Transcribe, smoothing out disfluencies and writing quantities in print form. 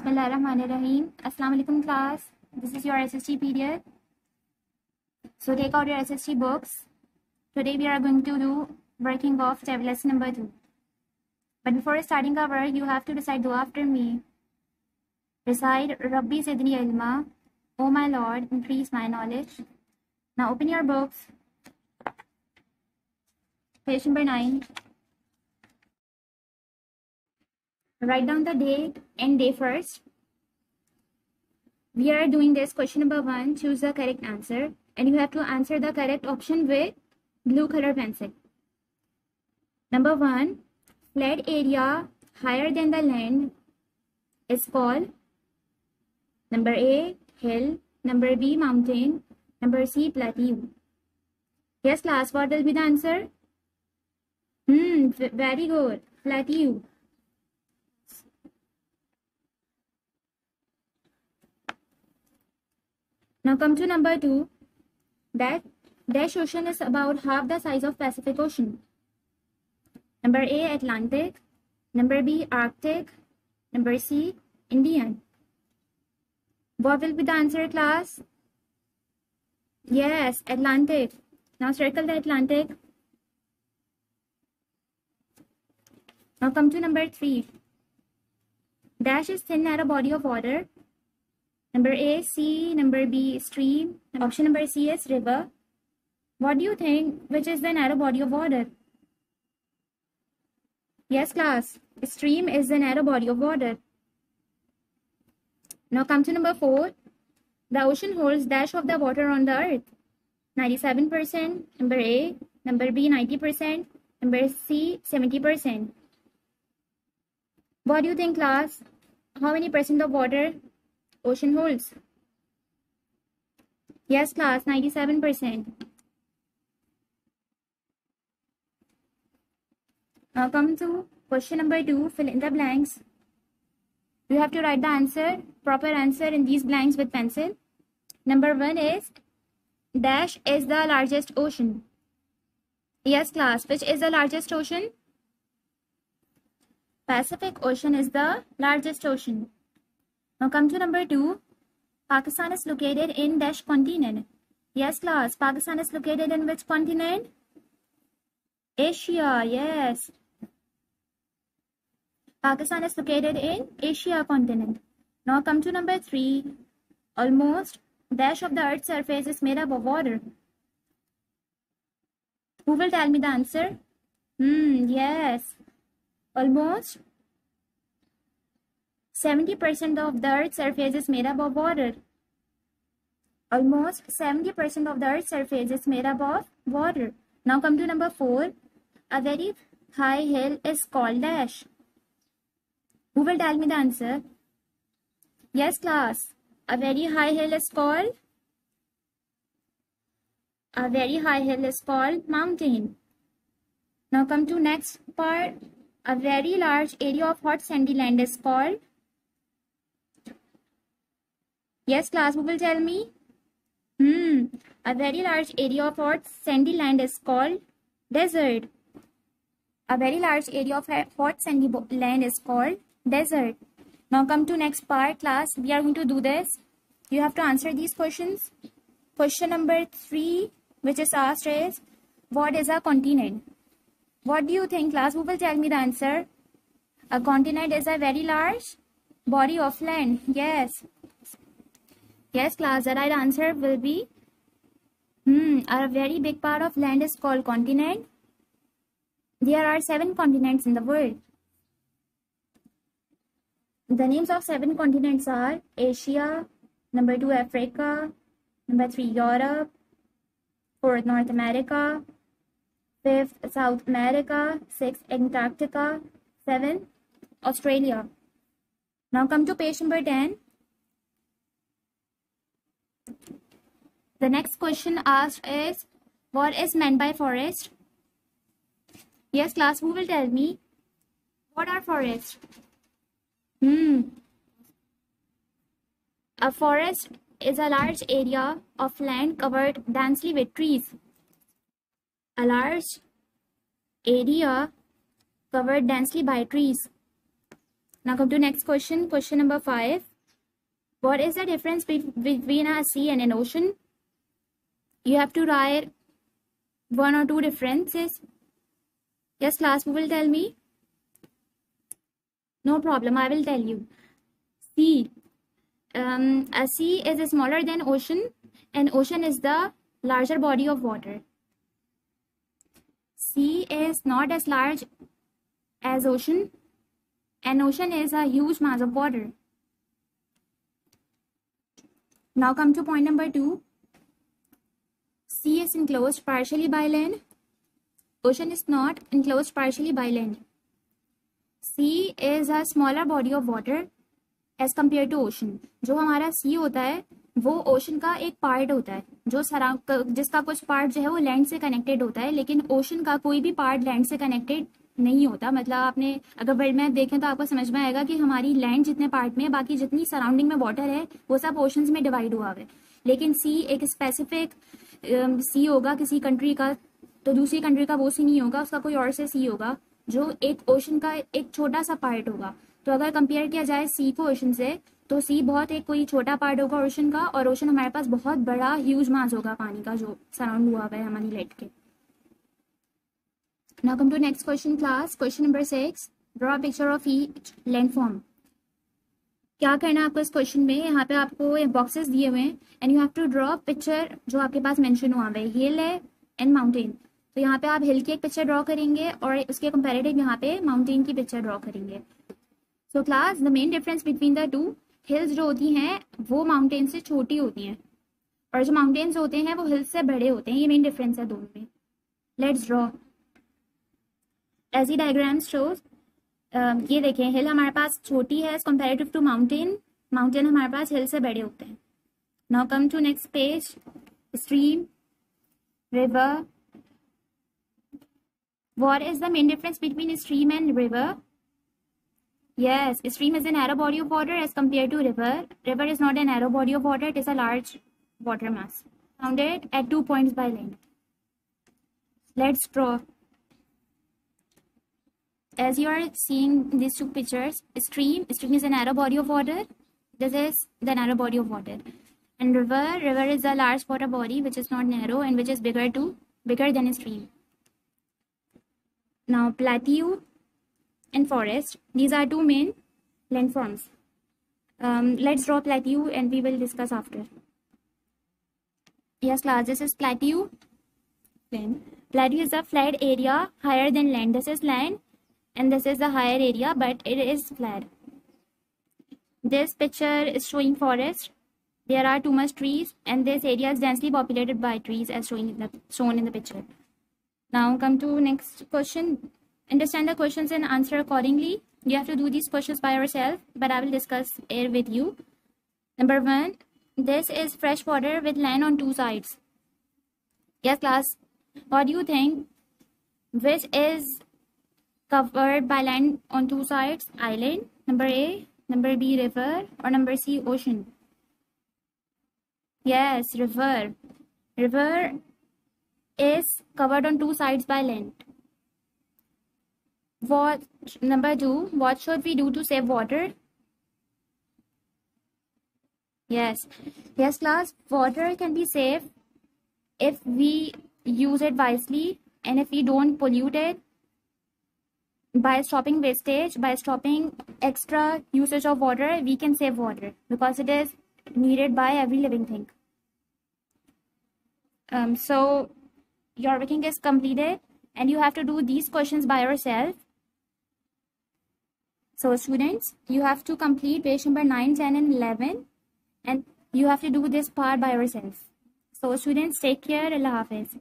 Bismillahirrahmanirrahim. Assalamu alaikum class. This is your SST period. So take out your SST books. Today we are going to do working of tab lesson number 2. But before starting our work, you have to recite dua after me. Recite Rabbi Zidni Ilma. Oh my Lord, increase my knowledge. Now open your books. Page number 9. Write down the date and day first. We are doing this question number 1. Choose the correct answer. And you have to answer the correct option with blue color pencil. Number 1. Flat area higher than the land is called number A. Hill. Number B. Mountain. Number C. Plateau. Yes class, what will be the answer? Very good. Plateau. Now come to number 2. That Dash Ocean is about half the size of Pacific Ocean. Number A. Atlantic. Number B. Arctic. Number C. Indian. What will be the answer, class? Yes, Atlantic. Now circle the Atlantic. Now come to number 3. Dash is thin narrow body of water. Number A, sea. Number B, stream. Option number C is river. What do you think? Which is the narrow body of water? Yes, class. Stream is the narrow body of water. Now come to number 4. The ocean holds dash of the water on the earth. 97%. Number A. Number B, 90%. Number C, 70%. What do you think, class? How many percent of water ocean holds? Yes, class, 97%. Now come to question number 2. Fill in the blanks. You have to write the answer, proper answer in these blanks with pencil. Number 1 is dash is the largest ocean. Yes, class. Which is the largest ocean? Pacific Ocean is the largest ocean. Now come to number 2. Pakistan is located in dash continent. Yes, class. Pakistan is located in which continent? Asia. Yes. Pakistan is located in Asia continent. Now come to number 3. Almost dash of the earth's surface is made up of water. Who will tell me the answer? Yes. Almost 70% of the earth's surface is made up of water. Almost 70% of the earth's surface is made up of water. Now come to number 4. A very high hill is called dash. Who will tell me the answer? Yes, class. A very high hill is called mountain. Now come to next part. A very large area of hot sandy land is called. Yes, class, who will tell me? A very large area of hot sandy land is called desert. A very large area of hot sandy land is called desert. Now come to next part, class. We are going to do this. You have to answer these questions. Question number 3, which is asked is, what is a continent? What do you think, class? Who will tell me the answer? A continent is a very large body of land. Yes. Yes, class. The right answer will be a very big part of land is called continent. There are 7 continents in the world. The names of 7 continents are Asia, number 2 Africa, number 3 Europe, 4th North America, 5th South America, 6th Antarctica, 7th Australia. Now come to page number 10. The next question asked is, what is meant by forest? Yes, class, who will tell me? What are forests? A forest is a large area of land covered densely with trees. A large area covered densely by trees. Now come to next question. Question number 5. What is the difference between a sea and an ocean? You have to write one or two differences. Yes, class, who will tell me? No problem, I will tell you. Sea. A sea is smaller than ocean, and ocean is the larger body of water. Sea is not as large as ocean, and ocean is a huge mass of water. Now come to point number 2. Sea is enclosed partially by land. Ocean is not enclosed partially by land. Sea is a smaller body of water as compared to ocean. जो हमारा sea होता है वो ocean का एक part होता है, जो जिसका कुछ पार्ट जो है वो लैंड से कनेक्टेड होता है, लेकिन ओशन का कोई भी पार्ट लैंड से कनेक्टेड नहीं होता. मतलब आपने अगर वर्ल्ड मैप देखें तो आपको समझ में आएगा कि हमारी लैंड जितने पार्ट में है, बाकी जितनी सराउंडिंग में वाटर है वो सब ओशंस में डिवाइड हुआ है. लेकिन सी एक स्पेसिफिक सी होगा किसी कंट्री का, तो दूसरी कंट्री का वो सी नहीं होगा, उसका कोई और से सी होगा जो एक ओशन का एक छोटा सा पार्ट होगा. तो अगर कंपेयर किया जाए सी को ओशन से, तो सी बहुत एक कोई छोटा पार्ट होगा ओशन का, और ओशन हमारे पास बहुत बड़ा ह्यूज मास होगा पानी का जो सराउंड हुआ है हमारी लैंड के. Now come to next question class. Question number 6. Draw a picture of each landform. क्या करना है आपको इस क्वेश्चन में? यहाँ पे आपको बॉक्सेस दिए हुए हैं and you have to draw picture जो आपके पास मेंशन हुआ है. हिल है एंड माउंटेन. तो यहाँ पे आप हिल की एक पिक्चर ड्रॉ करेंगे और उसके कंपैरेटिव यहाँ पे माउंटेन की पिक्चर ड्रॉ करेंगे. So class, the main difference between the two, hills जो होती हैं वो माउंटेन से छोटी होती हैं और जो माउंटेन्स होते हैं वो हिल्स से बड़े होते हैं. ये मेन डिफरेंस है दोनों में. Let's draw as the diagram shows. ये देखें, हिल हमारे पास छोटी है as comparative to mountain. Mountain हमारे पास हिल से बड़े होते हैं. Now come to next page. Stream, river. What is the main difference between stream and river? Yes, stream is a narrow body of water as compared to river. River is not a narrow body of water, it is a large water mass bounded at 2 points by land. Let's draw. As you are seeing these two pictures, stream is a narrow body of water. This is the narrow body of water. And river is a large water body which is not narrow and which is bigger than a stream. Now plateau and forest, these are two main landforms. Let's draw plateau and we will discuss after. Yes class, this is plateau. Plateau is a flat area higher than land. This is land and this is the higher area, but it is flat. This picture is showing forest. There are too much trees and this area is densely populated by trees as shown in the picture. Now come to next question. Understand the questions and answer accordingly. You have to do these questions by yourself, but I will discuss it with you. Number 1. This is fresh water with land on two sides. Yes class, what do you think? Which is covered by land on two sides? Island, number A. Number B, river, or number C, ocean? Yes, river. River is covered on two sides by land. What number 2? What should we do to save water? Yes class, water can be saved if we use it wisely and if we don't pollute it by stopping wastage, by stopping extra usage of water. We can save water because it is needed by every living thing. So your working is completed and you have to do these questions by yourself. So students, you have to complete page number 9, 10 and 11 and you have to do this part by yourself. So students, take care. Allah Hafiz.